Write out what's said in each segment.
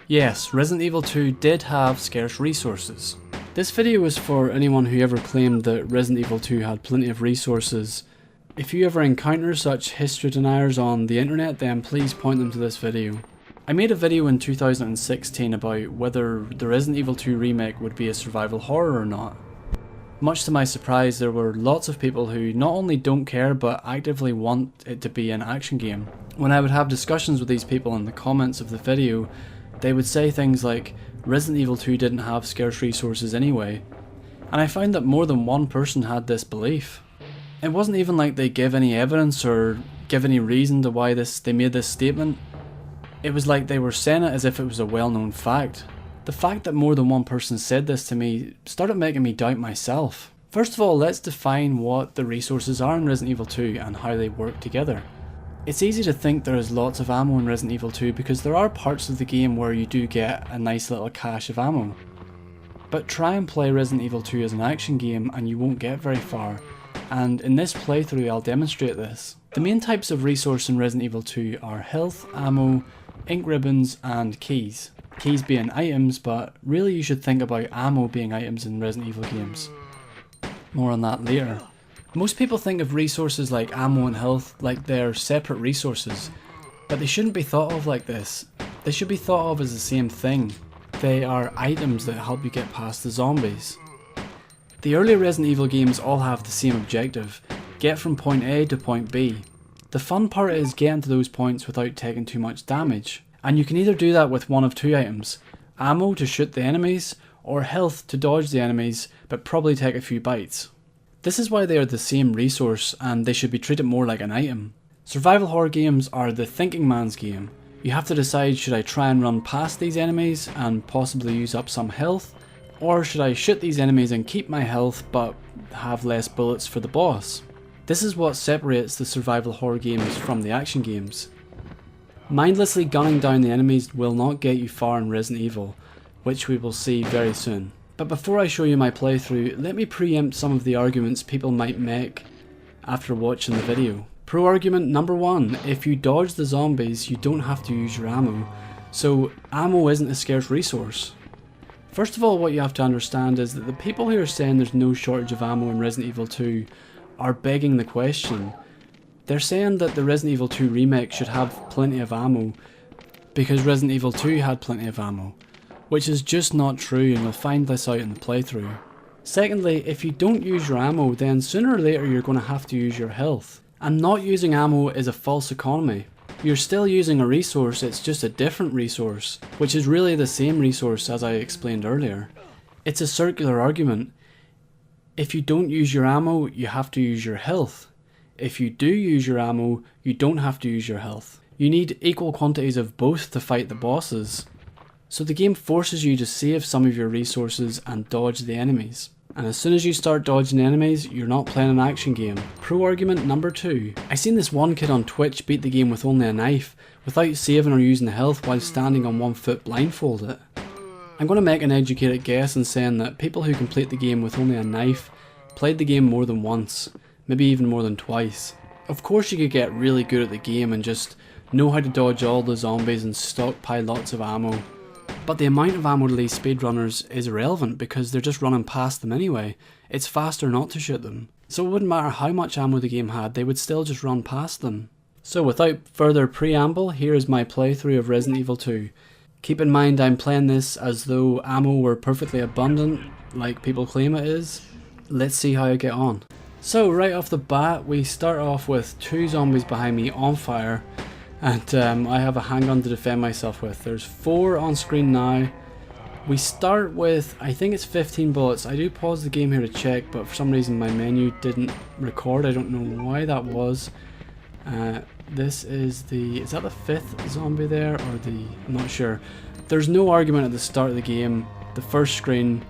Yes, Resident Evil 2 did have scarce resources. This video is for anyone who ever claimed that Resident Evil 2 had plenty of resources. If you ever encounter such history deniers on the internet, then please point them to this video. I made a video in 2016 about whether the Resident Evil 2 remake would be a survival horror or not. Much to my surprise, there were lots of people who not only don't care but actively want it to be an action game. When I would have discussions with these people in the comments of the video, they would say things like, Resident Evil 2 didn't have scarce resources anyway. And I found that more than one person had this belief. It wasn't even like they give any evidence or give any reason to why they made this statement. It was like they were saying it as if it was a well-known fact. The fact that more than one person said this to me started making me doubt myself. First of all, let's define what the resources are in Resident Evil 2 and how they work together. It's easy to think there is lots of ammo in Resident Evil 2 because there are parts of the game where you do get a nice little cache of ammo. But try and play Resident Evil 2 as an action game and you won't get very far, and in this playthrough I'll demonstrate this. The main types of resource in Resident Evil 2 are health, ammo, ink ribbons and keys. Keys being items, but really you should think about ammo being items in Resident Evil games. More on that later. Most people think of resources like ammo and health like they're separate resources, but they shouldn't be thought of like this. They should be thought of as the same thing. They are items that help you get past the zombies. The early Resident Evil games all have the same objective, get from point A to point B. The fun part is getting to those points without taking too much damage, and you can either do that with one of two items, ammo to shoot the enemies, or health to dodge the enemies but probably take a few bites. This is why they are the same resource and they should be treated more like an item. Survival horror games are the thinking man's game. You have to decide, should I try and run past these enemies and possibly use up some health, or should I shoot these enemies and keep my health but have less bullets for the boss? This is what separates the survival horror games from the action games. Mindlessly gunning down the enemies will not get you far in Resident Evil, which we will see very soon. But before I show you my playthrough, let me preempt some of the arguments people might make after watching the video. Pro argument number 1, if you dodge the zombies you don't have to use your ammo, so ammo isn't a scarce resource. First of all, what you have to understand is that the people who are saying there's no shortage of ammo in Resident Evil 2 are begging the question. They're saying that the Resident Evil 2 remake should have plenty of ammo because Resident Evil 2 had plenty of ammo, which is just not true, and you'll find this out in the playthrough. Secondly, if you don't use your ammo, then sooner or later you're going to have to use your health. And not using ammo is a false economy. You're still using a resource, it's just a different resource, which is really the same resource as I explained earlier. It's a circular argument. If you don't use your ammo, you have to use your health. If you do use your ammo, you don't have to use your health. You need equal quantities of both to fight the bosses. So the game forces you to save some of your resources and dodge the enemies. And as soon as you start dodging enemies, you're not playing an action game. Pro argument number 2. I seen this one kid on Twitch beat the game with only a knife, without saving or using health while standing on one foot blindfolded. I'm going to make an educated guess in saying that people who complete the game with only a knife played the game more than once, maybe even more than twice. Of course you could get really good at the game and just know how to dodge all the zombies and stockpile lots of ammo. But the amount of ammo to these speedrunners is irrelevant because they're just running past them anyway. It's faster not to shoot them. So it wouldn't matter how much ammo the game had, they would still just run past them. So without further preamble, here is my playthrough of Resident Evil 2. Keep in mind I'm playing this as though ammo were perfectly abundant, like people claim it is. Let's see how I get on. So right off the bat, we start off with 2 zombies behind me on fire. And I have a handgun to defend myself with. There's 4 on screen now. We start with, I think it's 15 bullets. I do pause the game here to check, but for some reason my menu didn't record. I don't know why that was. This is is that the 5th zombie there, or I'm not sure. There's no argument at the start of the game. The first screen,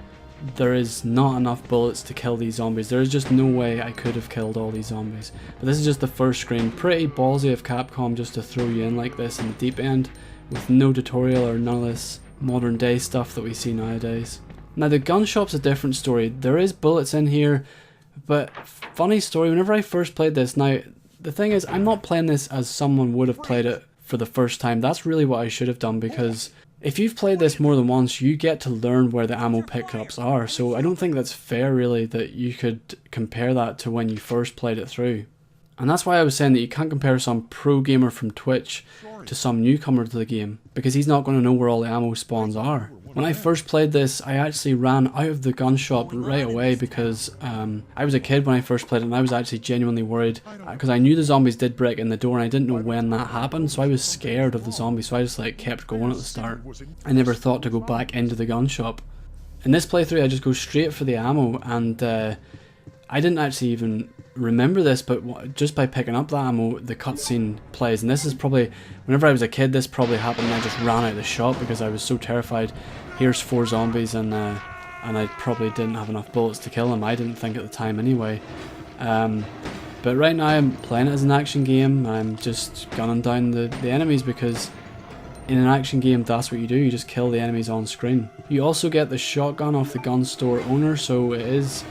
there is not enough bullets to kill these zombies. There is just no way I could have killed all these zombies. But this is just the first screen. Pretty ballsy of Capcom just to throw you in like this in the deep end with no tutorial or none of this modern day stuff that we see nowadays. Now the gun shop's a different story. There is bullets in here, but funny story, whenever I first played this, now the thing is I'm not playing this as someone would have played it for the first time. That's really what I should have done, because If you've played this more than once, you get to learn where the ammo pickups are, so I don't think that's fair really that you could compare that to when you first played it through. And that's why I was saying that you can't compare some pro gamer from Twitch to some newcomer to the game, because he's not going to know where all the ammo spawns are. When I first played this, I actually ran out of the gun shop right away because I was a kid when I first played it, and I was actually genuinely worried because I knew the zombies did break in the door and I didn't know when that happened, so I was scared of the zombies, so I just like kept going at the start. I never thought to go back into the gun shop. In this playthrough I just go straight for the ammo, and I didn't actually even remember this, but just by picking up the ammo, the cutscene plays, and this is probably, whenever I was a kid, this probably happened and I just ran out of the shop because I was so terrified. Here's 4 zombies and I probably didn't have enough bullets to kill them. I didn't think at the time anyway. But right now I'm playing it as an action game. I'm just gunning down the enemies because in an action game that's what you do, you just kill the enemies on screen. You also get the shotgun off the gun store owner, so it is,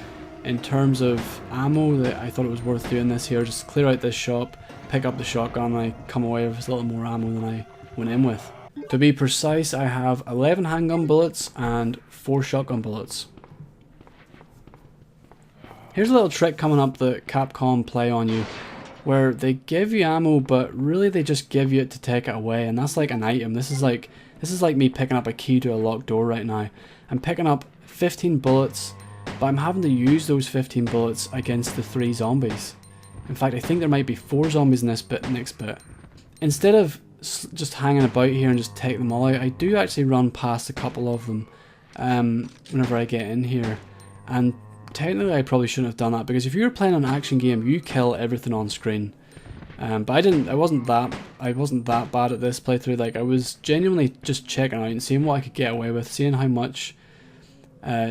in terms of ammo, that I thought it was worth doing this here. Just clear out this shop, pick up the shotgun, and I come away with a little more ammo than I went in with. To be precise, I have 11 handgun bullets and 4 shotgun bullets. Here's a little trick coming up that Capcom play on you, where they give you ammo, but really they just give you it to take it away, and that's like an item. This is like me picking up a key to a locked door right now. I'm picking up 15 bullets, but I'm having to use those 15 bullets against the 3 zombies. In fact, I think there might be 4 zombies in this next bit. Instead of just hanging about here and just take them all out, I do actually run past a couple of them whenever I get in here. And technically I probably shouldn't have done that, because if you were playing an action game, you kill everything on screen. But I wasn't that bad at this playthrough. Like, I was genuinely just checking out and seeing what I could get away with, seeing how much,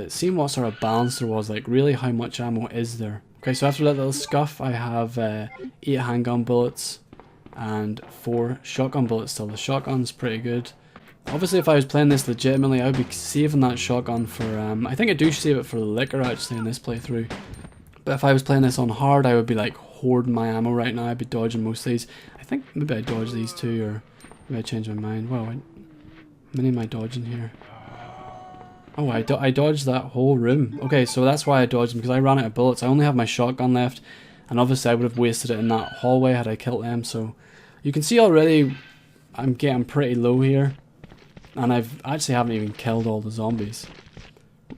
seeing what sort of balance there was, like really how much ammo is there. Okay, so after that little scuff, I have 8 handgun bullets and 4 shotgun bullets still. The shotgun's pretty good. Obviously if I was playing this legitimately, I would be saving that shotgun for, I think I do save it for the liquor actually in this playthrough. But if I was playing this on hard, I would be like hoarding my ammo right now. I'd be dodging most of these. I think maybe I dodge these too, or maybe I change my mind. Wow, how many am I dodging here? Oh, I dodged that whole room. Okay, so that's why I dodged them, because I ran out of bullets. I only have my shotgun left, and obviously I would have wasted it in that hallway had I killed them. So you can see already I'm getting pretty low here, and I've actually haven't even killed all the zombies.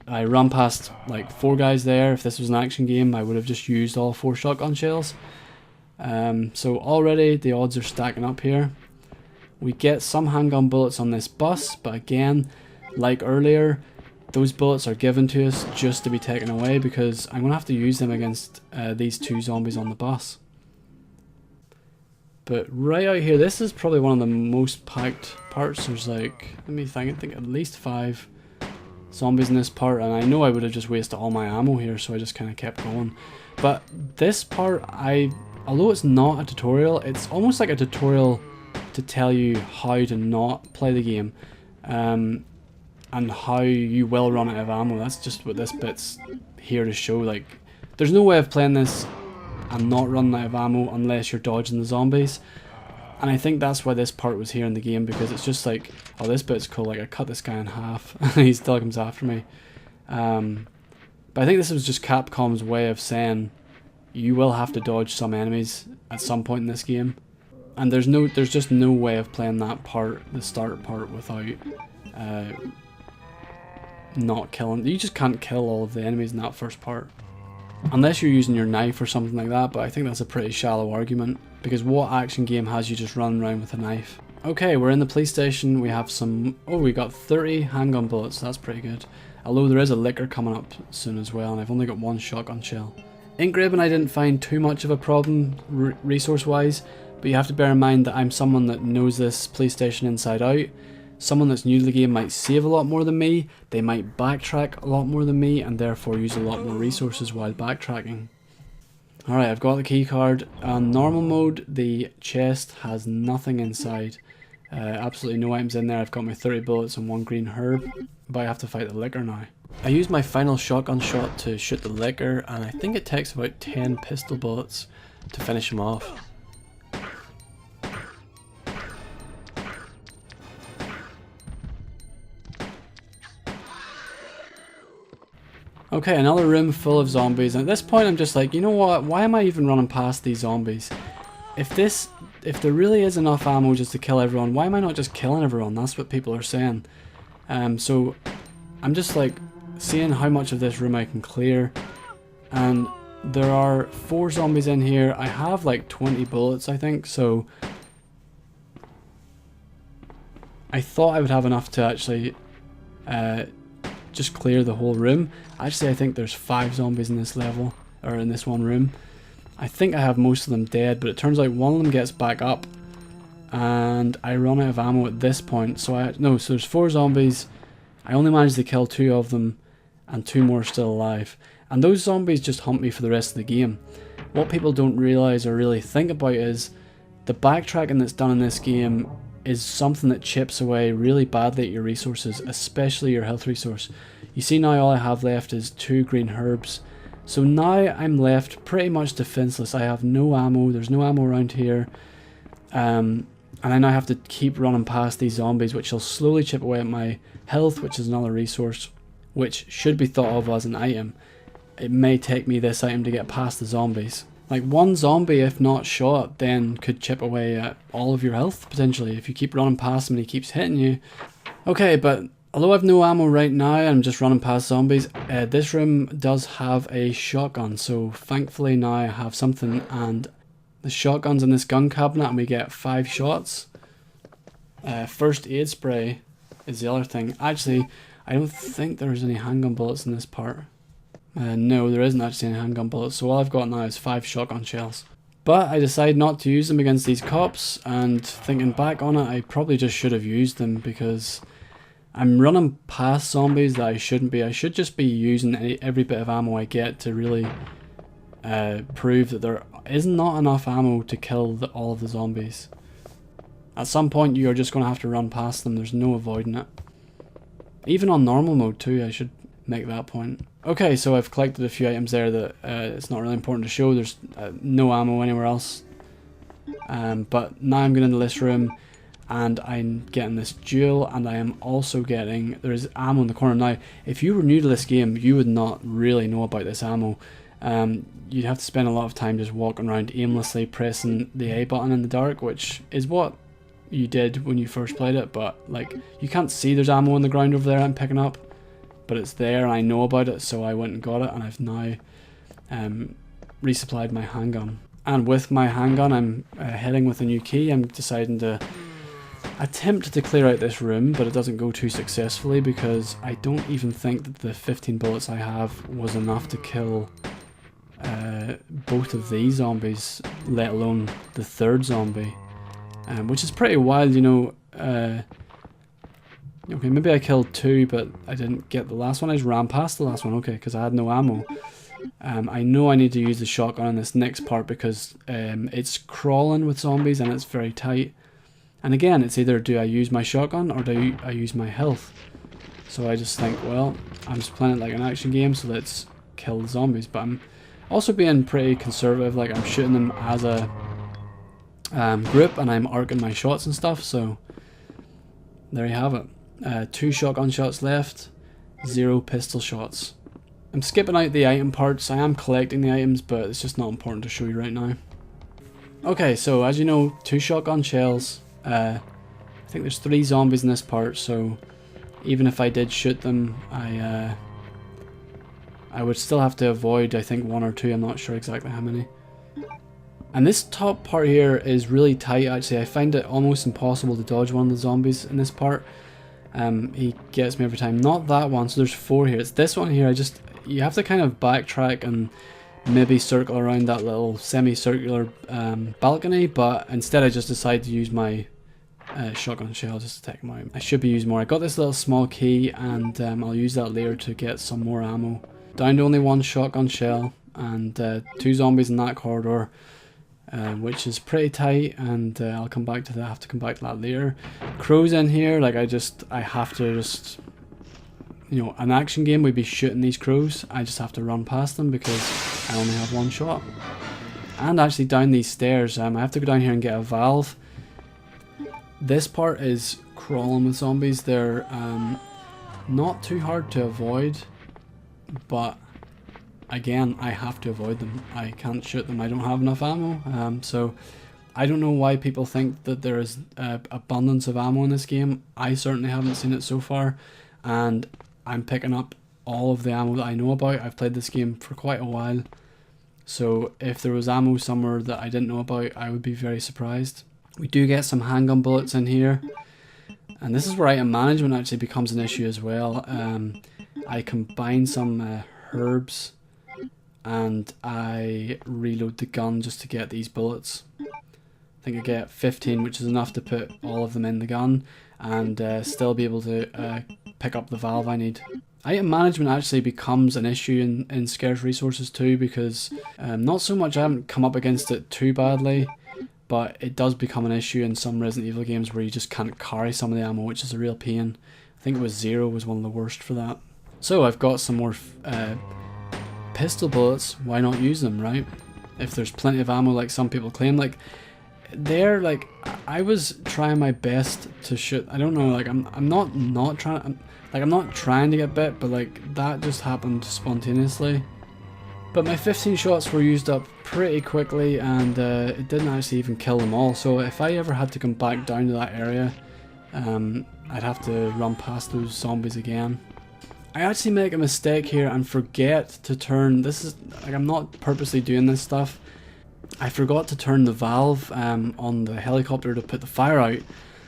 I ran past like 4 guys there. If this was an action game, I would have just used all 4 shotgun shells. So already the odds are stacking up here. We get some handgun bullets on this bus, but again, like earlier, those bullets are given to us just to be taken away, because I'm going to have to use them against these 2 zombies on the bus. But right out here, this is probably one of the most packed parts. There's like, let me think, I think at least 5 zombies in this part, and I know I would have just wasted all my ammo here, so I just kind of kept going. But this part, although it's not a tutorial, it's almost like a tutorial to tell you how to not play the game. And how you will run out of ammo. That's just what this bit's here to show. Like, there's no way of playing this and not running out of ammo unless you're dodging the zombies. And I think that's why this part was here in the game, because it's just like, oh, this bit's cool, like I cut this guy in half and he still comes after me. But I think this was just Capcom's way of saying you will have to dodge some enemies at some point in this game. And there's just no way of playing that part, the start part, without not killing. You just can't kill all of the enemies in that first part unless you're using your knife or something like that, but I think that's a pretty shallow argument, because what action game has you just running around with a knife? Okay, we're in the police station. We have some, oh, we got 30 handgun bullets. That's pretty good, although there is a liquor coming up soon as well, and I've only got 1 shotgun shell. Ink ribbon I didn't find too much of a problem resource wise, but you have to bear in mind that I'm someone that knows this police station inside out. Someone that's new to the game might save a lot more than me, they might backtrack a lot more than me, and therefore use a lot more resources while backtracking. Alright, I've got the key card. On normal mode, the chest has nothing inside. Absolutely no items in there. I've got my 30 bullets and 1 green herb, but I have to fight the liquor now. I used my final shotgun shot to shoot the liquor, and I think it takes about 10 pistol bullets to finish him off. Okay, another room full of zombies, and at this point I'm just like, you know what, why am I even running past these zombies? If there really is enough ammo just to kill everyone, why am I not just killing everyone? That's what people are saying. So I'm just like seeing how much of this room I can clear, and there are 4 zombies in here. I have like 20 bullets, I think, so I thought I would have enough to actually just clear the whole room. Actually, I think there's 5 zombies in this level, or in this one room. I think I have most of them dead, but it turns out one of them gets back up, and I run out of ammo at this point. So so there's 4 zombies. I only managed to kill 2 of them, and 2 more are still alive. And those zombies just hunt me for the rest of the game. What people don't realise or really think about is the backtracking that's done in this game is something that chips away really badly at your resources, especially your health resource. You see now all I have left is 2 green herbs. So now I'm left pretty much defenseless. I have no ammo, there's no ammo around here. And I now have to keep running past these zombies, which will slowly chip away at my health, which is another resource, which should be thought of as an item. It may take me this item to get past the zombies. Like, one zombie, if not shot, then could chip away at all of your health, potentially, if you keep running past him and he keeps hitting you. Okay, but although I've no ammo right now, I'm just running past zombies, this room does have a shotgun, so thankfully now I have something, and the shotgun's in this gun cabinet and we get 5 shots. First aid spray is the other thing. Actually, I don't think there's any handgun bullets in this part. No, there isn't actually any handgun bullets, so all I've got now is 5 shotgun shells. But I decided not to use them against these cops, and thinking back on it, I probably just should have used them because I'm running past zombies that I shouldn't be. I should just be using every bit of ammo I get to really prove that there is not enough ammo to kill all of the zombies. At some point you're just going to have to run past them, there's no avoiding it. Even on normal mode too, I should make that point. Okay, so I've collected a few items there that it's not really important to show. There's no ammo anywhere else. But now I'm going into this room and I'm getting this jewel, and I am also getting, there's ammo in the corner. Now, if you were new to this game, you would not really know about this ammo. You'd have to spend a lot of time just walking around aimlessly pressing the A button in the dark, which is what you did when you first played it, but like, you can't see there's ammo on the ground over there I'm picking up. But it's there and I know about it, so I went and got it, and I've now resupplied my handgun. And with my handgun, I'm heading with a new key. I'm deciding to attempt to clear out this room, but it doesn't go too successfully because I don't even think that the 15 bullets I have was enough to kill both of these zombies, let alone the 3rd zombie. Which is pretty wild, you know. Okay, maybe I killed 2, but I didn't get the last one. I just ran past the last one, okay, because I had no ammo. I know I need to use the shotgun in this next part because it's crawling with zombies and it's very tight. And again, it's either do I use my shotgun or do I use my health? So I just think, well, I'm just playing it like an action game, so let's kill the zombies. But I'm also being pretty conservative, like I'm shooting them as a group and I'm arcing my shots and stuff, so there you have it. 2 shotgun shots left, 0 pistol shots. I'm skipping out the item parts. I am collecting the items, but it's just not important to show you right now. Okay, so as you know, 2 shotgun shells. I think there's 3 zombies in this part, so even if I did shoot them, I would still have to avoid, I think, 1 or 2, I'm not sure exactly how many. And this top part here is really tight actually. I find it almost impossible to dodge one of the zombies in this part. He gets me every time. Not that one, so there's 4 here. It's this one here. You have to kind of backtrack and maybe circle around that little semicircular balcony, but instead I just decided to use my shotgun shell just to take him out. I should be using more. I got this little small key, and I'll use that later to get some more ammo. Down to only 1 shotgun shell, and 2 zombies in that corridor. Which is pretty tight, and I'll come back to that. I have to come back to that later. Crows in here, like I have to just, you know, an action game we'd be shooting these crows. I just have to run past them because I only have 1 shot. And actually down these stairs, I have to go down here and get a valve. This part is crawling with zombies. They're not too hard to avoid, but again, I have to avoid them. I can't shoot them. I don't have enough ammo. So I don't know why people think that there is abundance of ammo in this game. I certainly haven't seen it so far, and I'm picking up all of the ammo that I know about. I've played this game for quite a while, so if there was ammo somewhere that I didn't know about, I would be very surprised. We do get some handgun bullets in here, and this is where item management actually becomes an issue as well. I combine some herbs and I reload the gun just to get these bullets. I think I get 15, which is enough to put all of them in the gun and still be able to pick up the valve I need. Item management actually becomes an issue in Scarce Resources too, because not so much I haven't come up against it too badly, but it does become an issue in some Resident Evil games where you just can't carry some of the ammo, which is a real pain. I think it was Zero was one of the worst for that. So I've got some more pistol bullets. Why not use them, right? If there's plenty of ammo like some people claim. Like, they're like, I was trying my best to shoot. I don't know, like I'm not trying, I'm not trying to get bit, but like that just happened spontaneously. But my 15 shots were used up pretty quickly, and it didn't actually even kill them all. So if I ever had to come back down to that area, I'd have to run past those zombies again. I actually make a mistake here and forget to turn, this is, like, I'm not purposely doing this stuff. I forgot to turn the valve on the helicopter to put the fire out.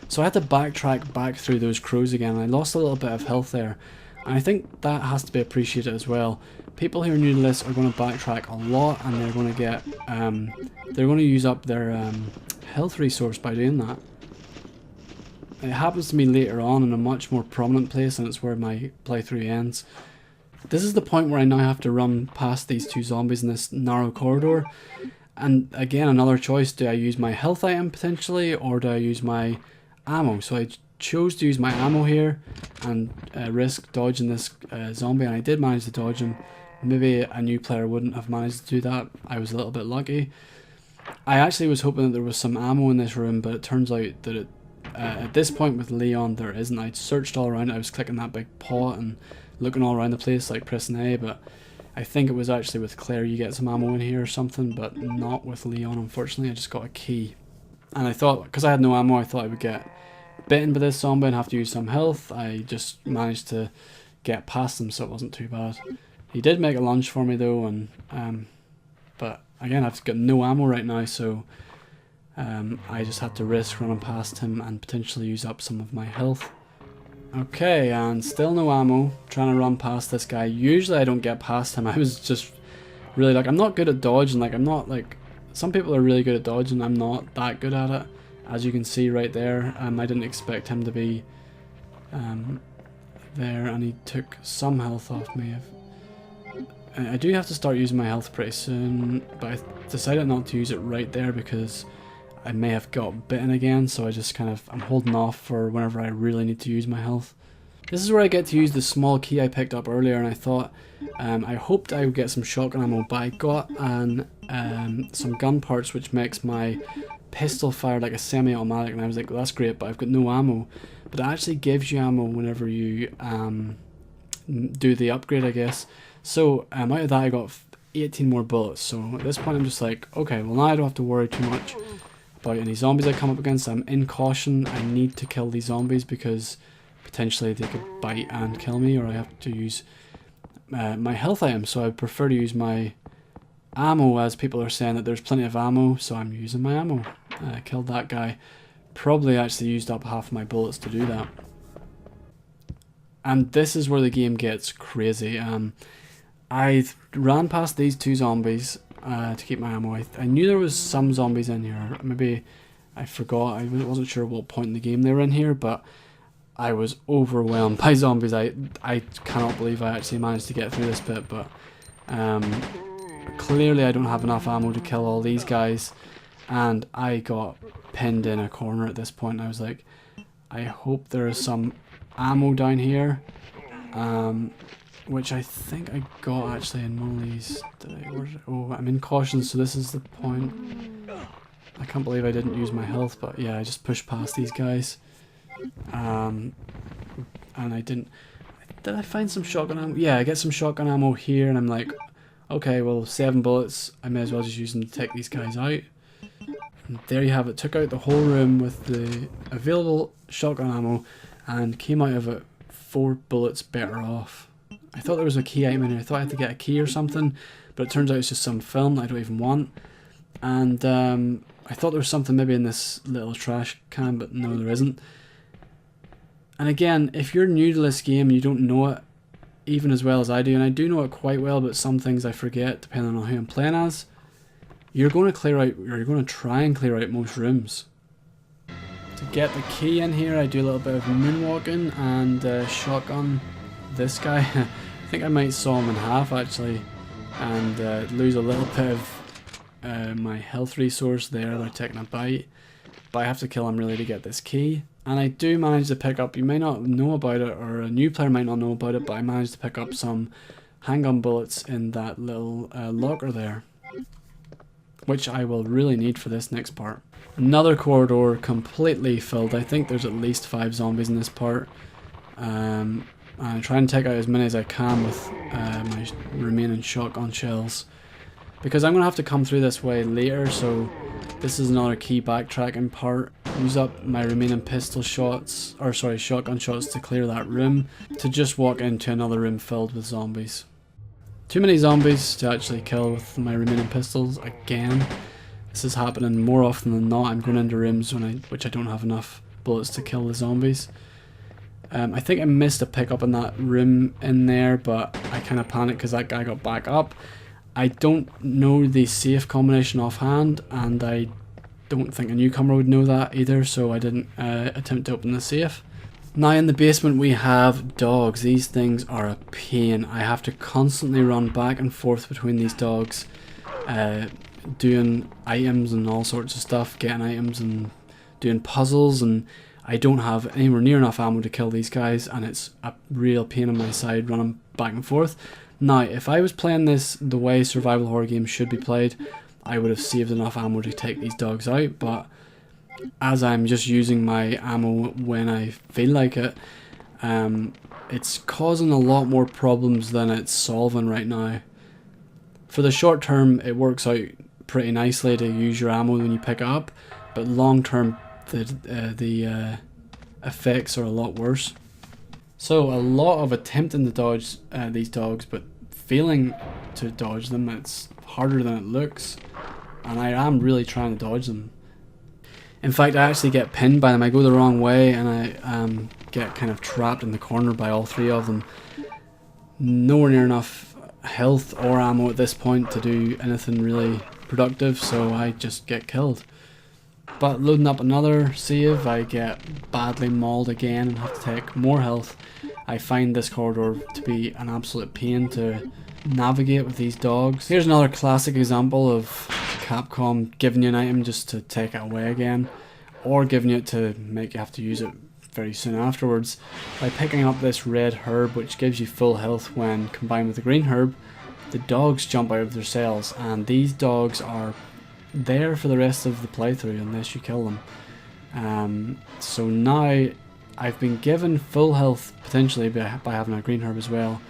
So I had to backtrack back through those crows again. I lost a little bit of health there. And I think that has to be appreciated as well. People who are new to this are going to backtrack a lot, and they're going to get, they're going to use up their health resource by doing that. It happens to me later on in a much more prominent place, and it's where my playthrough ends. This is the point where I now have to run past these two zombies in this narrow corridor. And again, another choice, do I use my health item potentially, or do I use my ammo? So I chose to use my ammo here and risk dodging this zombie, and I did manage to dodge him. Maybe a new player wouldn't have managed to do that. I was a little bit lucky. I actually was hoping that there was some ammo in this room, but it turns out that at this point with Leon there isn't. I searched all around. I was clicking that big pot and looking all around the place, like pressing A, but I think it was actually with Claire you get some ammo in here or something, but not with Leon, unfortunately. I just got a key. And I thought, because I had no ammo, I thought I would get bitten by this zombie and have to use some health. I just managed to get past him, so it wasn't too bad. He did make a lunge for me though, and but again, I've got no ammo right now, so I just had to risk running past him and potentially use up some of my health. Okay, and still no ammo, trying to run past this guy. Usually I don't get past him. I was just really, like, I'm not good at dodging. Like, I'm not, like, some people are really good at dodging. I'm not that good at it, as you can see right there. I didn't expect him to be there, and he took some health off me. I do have to start using my health pretty soon, but I decided not to use it right there because I may have got bitten again, so I just kind of, I'm holding off for whenever I really need to use my health. This is where I get to use the small key I picked up earlier, and I thought, I hoped I would get some shotgun ammo, but I got some gun parts which makes my pistol fire like a semi-automatic, and I was like, well, that's great, but I've got no ammo. But it actually gives you ammo whenever you do the upgrade, I guess. So out of that I got 18 more bullets, so at this point I'm just like, okay, well now I don't have to worry too much about any zombies I come up against. I'm in caution. I need to kill these zombies because potentially they could bite and kill me, or I have to use my health items, so I prefer to use my ammo, as people are saying that there's plenty of ammo, so I'm using my ammo. I killed that guy. Probably actually used up half of my bullets to do that. And this is where the game gets crazy. I ran past these two zombies to keep my ammo. I knew there was some zombies in here. Maybe I forgot. I wasn't sure what point in the game they were in here, but I was overwhelmed by zombies. I cannot believe I actually managed to get through this bit, but clearly I don't have enough ammo to kill all these guys, and I got pinned in a corner at this point. I was like, I hope there is some ammo down here, which I think I got actually in one of these. Oh, I'm in caution, so this is the point. I can't believe I didn't use my health, but yeah, I just pushed past these guys. And I didn't. Did I find some shotgun ammo? Yeah, I get some shotgun ammo here, and I'm like, Okay, well 7 bullets, I may as well just use them to take these guys out. And there you have it, took out the whole room with the available shotgun ammo and came out of it 4 bullets better off. I thought there was a key item in here, I thought I had to get a key or something, but it turns out it's just some film that I don't even want. And I thought there was something maybe in this little trash can, but no, there isn't. And again, if you're new to this game and you don't know it even as well as I do, and I do know it quite well, but some things I forget depending on who I'm playing as, you're going to clear out, or you're going to try and clear out most rooms. To get the key in here, I do a little bit of moonwalking and shotgun this guy. I think I might saw him in half actually, and lose a little bit of my health resource there by taking a bite. But I have to kill him really to get this key. And I do manage to pick up, you may not know about it, or a new player might not know about it, but I managed to pick up some handgun bullets in that little locker there, which I will really need for this next part. Another corridor completely filled. I think there's at least 5 zombies in this part. I'm trying to take out as many as I can with my remaining shotgun shells, because I'm going to have to come through this way later, so this is another key backtracking part. Use up my remaining pistol shots, or sorry, shotgun shots to clear that room, to just walk into another room filled with zombies. Too many zombies to actually kill with my remaining pistols again. This is happening more often than not. I'm going into rooms which I don't have enough bullets to kill the zombies. I think I missed a pickup in that room in there, but I kind of panicked because that guy got back up. I don't know the safe combination offhand, and I don't think a newcomer would know that either, so I didn't attempt to open the safe. Now in the basement we have dogs. These things are a pain. I have to constantly run back and forth between these dogs, doing items and all sorts of stuff, getting items and doing puzzles, and I don't have anywhere near enough ammo to kill these guys, and it's a real pain in my side running back and forth. Now if I was playing this the way survival horror games should be played, I would have saved enough ammo to take these dogs out, but as I'm just using my ammo when I feel like it, it's causing a lot more problems than it's solving right now. For the short term it works out pretty nicely to use your ammo when you pick it up, but long term the effects are a lot worse. So a lot of attempting to dodge these dogs, but failing to dodge them. It's harder than it looks, and I am really trying to dodge them. In fact, I actually get pinned by them. I go the wrong way and I get kind of trapped in the corner by all 3 of them. Nowhere near enough health or ammo at this point to do anything really productive, so I just get killed. But loading up another save, I get badly mauled again and have to take more health. I find this corridor to be an absolute pain to navigate with these dogs. Here's another classic example of Capcom giving you an item just to take it away again, or giving it to make you have to use it very soon afterwards. By picking up this red herb, which gives you full health when combined with the green herb, the dogs jump out of their cells, and these dogs are there for the rest of the playthrough unless you kill them. So now I've been given full health potentially by having a green herb as well,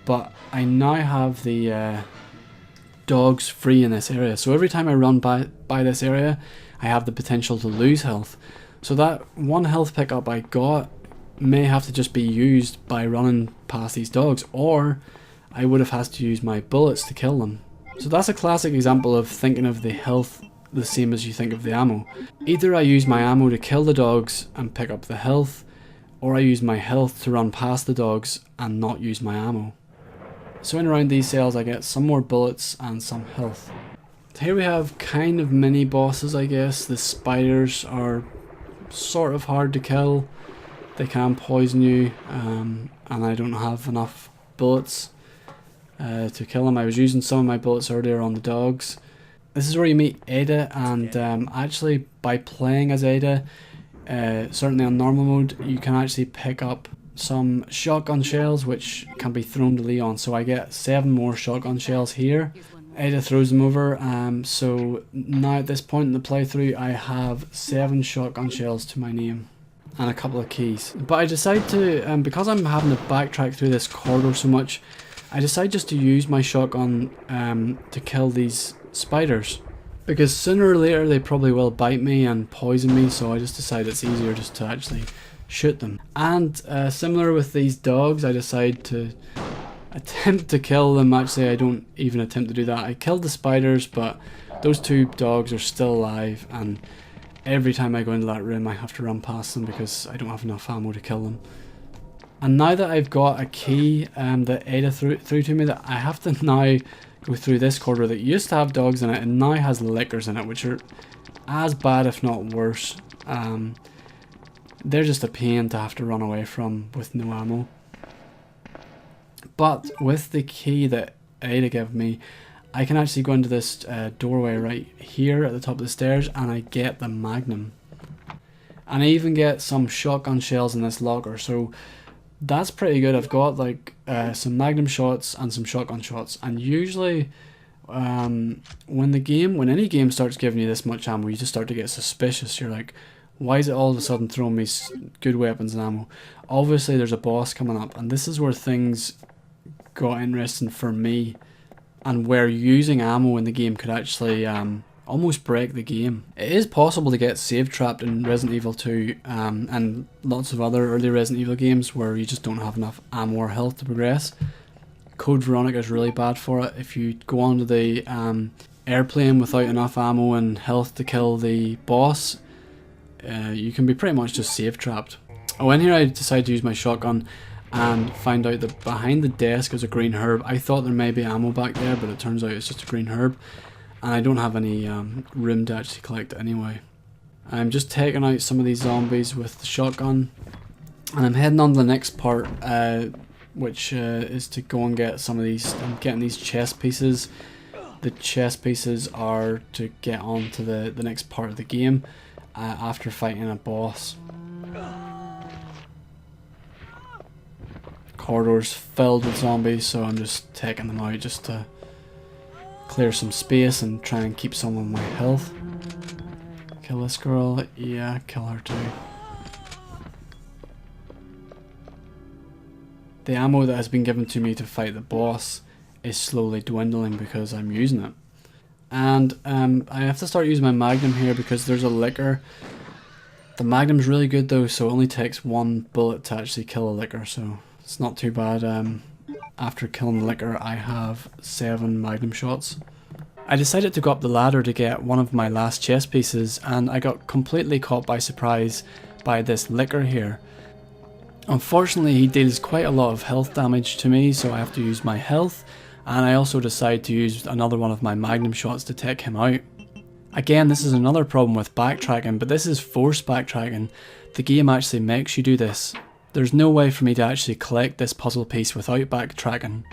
but I now have the dogs free in this area, so every time I run by this area I have the potential to lose health. So that 1 health pickup I got may have to just be used by running past these dogs, or I would have had to use my bullets to kill them. So that's a classic example of thinking of the health the same as you think of the ammo. Either I use my ammo to kill the dogs and pick up the health, or I use my health to run past the dogs and not use my ammo. So in around these cells I get some more bullets and some health. Here we have kind of mini bosses, I guess. The spiders are sort of hard to kill. They can poison you, and I don't have enough bullets to kill them. I was using some of my bullets earlier on the dogs. This is where you meet Ada, and actually by playing as Ada, certainly on normal mode, you can actually pick up some shotgun shells which can be thrown to Leon. So I get 7 more shotgun shells here. Ada throws them over, so now at this point in the playthrough I have 7 shotgun shells to my name and a couple of keys. But I decide to, because I'm having to backtrack through this corridor so much, I decide just to use my shotgun to kill these spiders. Because sooner or later they probably will bite me and poison me, so I just decide it's easier just to actually shoot them. And similar with these dogs, I decide to attempt to kill them. Actually, I don't even attempt to do that. I killed the spiders, but those two dogs are still alive, and every time I go into that room I have to run past them because I don't have enough ammo to kill them. And now that I've got a key that Ada threw to me, that I have to now go through this corridor that used to have dogs in it and now has lickers in it, which are as bad if not worse. They're just a pain to have to run away from with no ammo. But with the key that Ada gave me, I can actually go into this doorway right here at the top of the stairs, and I get the Magnum. And I even get some shotgun shells in this locker, so that's pretty good. I've got like some Magnum shots and some shotgun shots, and usually when any game starts giving you this much ammo, you just start to get suspicious. You're like, why is it all of a sudden throwing me good weapons and ammo? Obviously there's a boss coming up, and this is where things got interesting for me, and where using ammo in the game could actually almost break the game. It is possible to get save trapped in Resident Evil 2 and lots of other early Resident Evil games where you just don't have enough ammo or health to progress. Code Veronica is really bad for it. If you go onto the airplane without enough ammo and health to kill the boss, you can be pretty much just save trapped. Oh, in here I decided to use my shotgun and find out that behind the desk is a green herb. I thought there may be ammo back there, but it turns out it's just a green herb, and I don't have any room to actually collect it anyway. I'm just taking out some of these zombies with the shotgun, and I'm heading on to the next part, which is to go and get some of these. I'm getting these chest pieces. The chest pieces are to get on to the next part of the game after fighting a boss. Corridors filled with zombies, so I'm just taking them out just to clear some space and try and keep some of my health. Kill this girl, yeah, kill her too. The ammo that has been given to me to fight the boss is slowly dwindling because I'm using it. And I have to start using my Magnum here because there's a licker. The Magnum's really good though, so it only takes one bullet to actually kill a licker, so it's not too bad. After killing the licker, I have 7 Magnum shots. I decided to go up the ladder to get one of my last chest pieces, and I got completely caught by surprise by this licker here. Unfortunately, he deals quite a lot of health damage to me, so I have to use my health, and I also decide to use another one of my Magnum shots to take him out. Again, this is another problem with backtracking, but this is forced backtracking. The game actually makes you do this. There's no way for me to actually collect this puzzle piece without backtracking.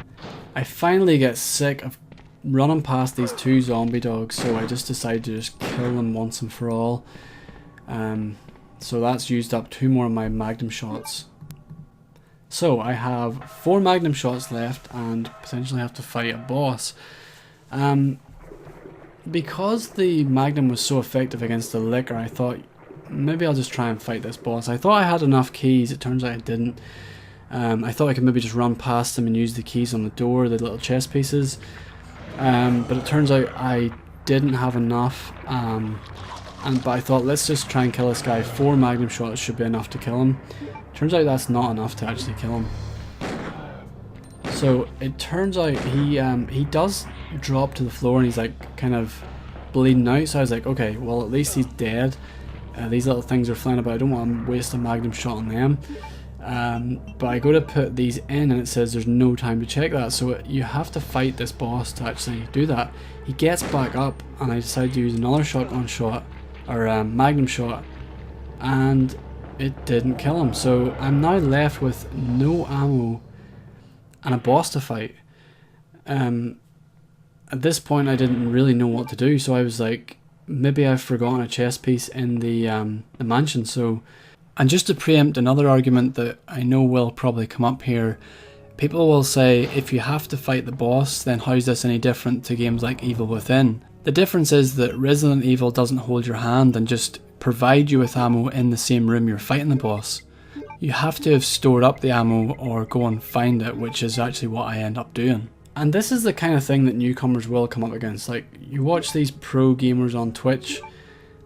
I finally get sick of running past these 2 zombie dogs, so I just decided to just kill them once and for all. So that's used up 2 more of my Magnum shots. So I have 4 Magnum shots left and potentially have to fight a boss. Because the Magnum was so effective against the licker, I thought maybe I'll just try and fight this boss. I thought I had enough keys, it turns out I didn't. I thought I could maybe just run past them and use the keys on the door, the little chest pieces. But it turns out I didn't have enough. But I thought, let's just try and kill this guy. 4 Magnum shots should be enough to kill him. Turns out that's not enough to actually kill him. So it turns out he does drop to the floor and he's like kind of bleeding out. So I was like, okay, well at least he's dead. These little things are flying about. I don't want to waste a Magnum shot on them. But I go to put these in and it says there's no time to check that. So you have to fight this boss to actually do that. He gets back up and I decide to use another shotgun shot or Magnum shot, and it didn't kill him. So I'm now left with no ammo and a boss to fight. At this point I didn't really know what to do, so I was like, maybe I've forgotten a chest piece in the mansion. So, and just to preempt another argument that I know will probably come up here, people will say, if you have to fight the boss, then how is this any different to games like Evil Within? The difference is that Resident Evil doesn't hold your hand and just provide you with ammo in the same room you're fighting the boss. you have to have stored up the ammo or go and find it, which is actually what I end up doing. And this is the kind of thing that newcomers will come up against. Like, you watch these pro gamers on Twitch,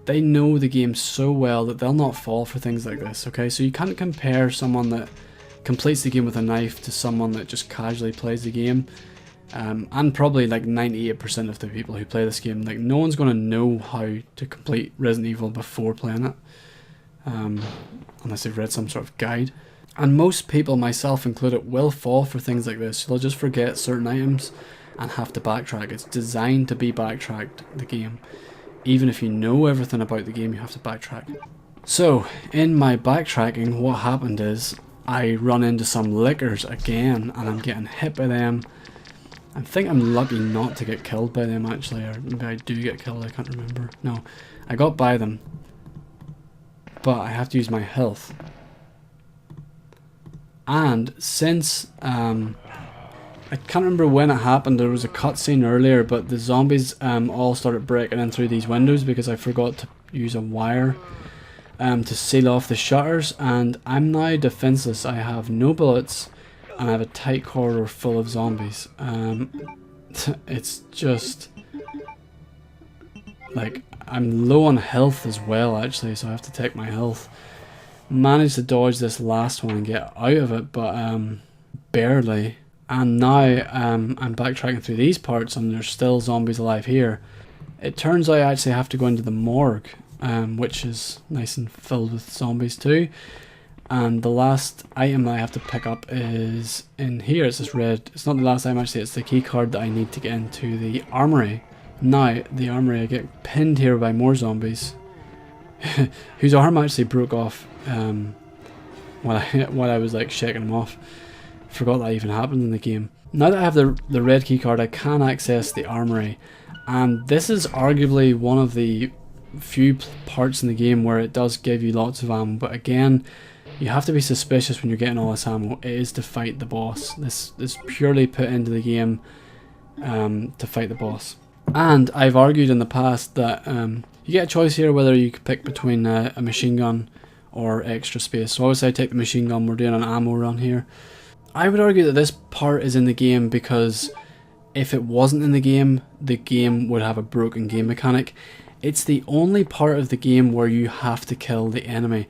they know the game so well that they'll not fall for things like this, okay? So you can't compare someone that completes the game with a knife to someone that just casually plays the game. And probably like 98% of the people who play this game, like, no one's going to know how to complete Resident Evil before playing it. Unless they've read some sort of guide. And most people, myself included, will fall for things like this. They'll just forget certain items and have to backtrack. It's designed to be backtracked, the game. Even if you know everything about the game, you have to backtrack. So, in my backtracking, what happened is I run into some lickers again, and I'm getting hit by them. I think I'm lucky not to get killed by them, actually, or maybe I do get killed, I can't remember. No, I got by them, but I have to use my health. And since, I can't remember when it happened, there was a cutscene earlier, but the zombies all started breaking in through these windows because I forgot to use a wire to seal off the shutters, and I'm now defenseless. I have no bullets, and I have a tight corridor full of zombies. It's just, like, I'm low on health as well, actually, so I have to take my health. Managed to dodge this last one and get out of it, but barely. And now I'm backtracking through these parts and there's still zombies alive here. It turns out I actually have to go into the morgue, which is nice and filled with zombies too. And the last item I have to pick up is in here. It's this red, it's not the last item actually, it's the key card that I need to get into the armory. Now, the armory, I get pinned here by more zombies whose arm actually broke off while I was like shaking them off. Forgot that even happened in the game. Now that I have the red key card, I can access the armory, and this is arguably one of the few parts in the game where it does give you lots of ammo, but again, you have to be suspicious when you're getting all this ammo. It is to fight the boss. This is purely put into the game to fight the boss. And I've argued in the past that you get a choice here whether you could pick between a machine gun or extra space. So obviously I take the machine gun, we're doing an ammo run here. I would argue that this part is in the game because if it wasn't in the game would have a broken game mechanic. It's the only part of the game where you have to kill the enemy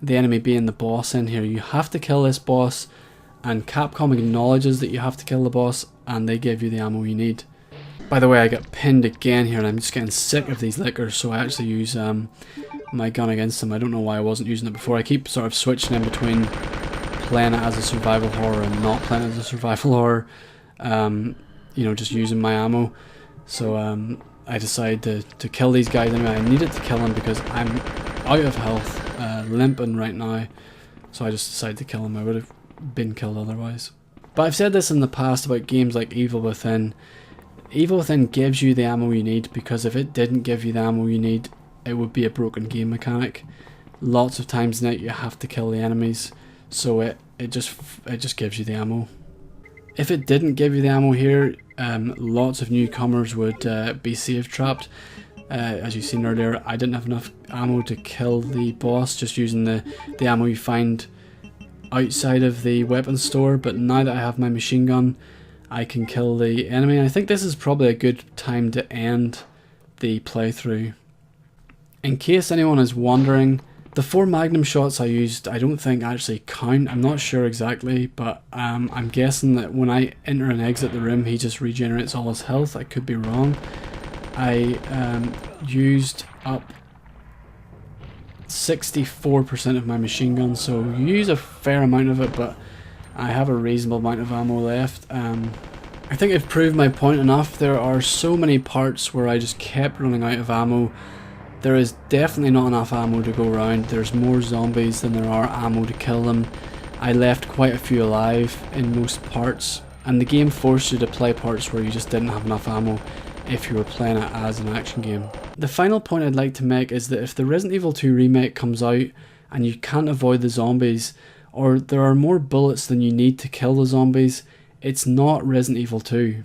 being the boss in here. You have to kill this boss, and Capcom acknowledges that you have to kill the boss, and they give you the ammo you need. By the way, I got pinned again here and I'm just getting sick of these lickers, so I actually use my gun against them. I don't know why I wasn't using it before. I keep sort of switching in between playing it as a survival horror and not playing it as a survival horror. You know, just using my ammo. So I decided to kill these guys anyway. I needed to kill them because I'm out of health, limping right now. So I just decided to kill them. I would have been killed otherwise. But I've said this in the past about games like Evil Within. Evil Within gives you the ammo you need, because if it didn't give you the ammo you need, it would be a broken game mechanic. Lots of times in it you have to kill the enemies, so it just gives you the ammo. If it didn't give you the ammo here, lots of newcomers would be save trapped. As you've seen earlier, I didn't have enough ammo to kill the boss just using the ammo you find outside of the weapons store, but now that I have my machine gun, I can kill the enemy. I think this is probably a good time to end the playthrough. In case anyone is wondering, the 4 magnum shots I used I don't think actually count. I'm not sure exactly, but I'm guessing that when I enter and exit the room he just regenerates all his health. I could be wrong. I used up 64% of my machine gun, so you use a fair amount of it, but I have a reasonable amount of ammo left. I think I've proved my point enough. There are so many parts where I just kept running out of ammo. There is definitely not enough ammo to go around. There's more zombies than there are ammo to kill them. I left quite a few alive in most parts, and the game forced you to play parts where you just didn't have enough ammo if you were playing it as an action game. The final point I'd like to make is that if the Resident Evil 2 remake comes out and you can't avoid the zombies, or there are more bullets than you need to kill the zombies, it's not Resident Evil 2.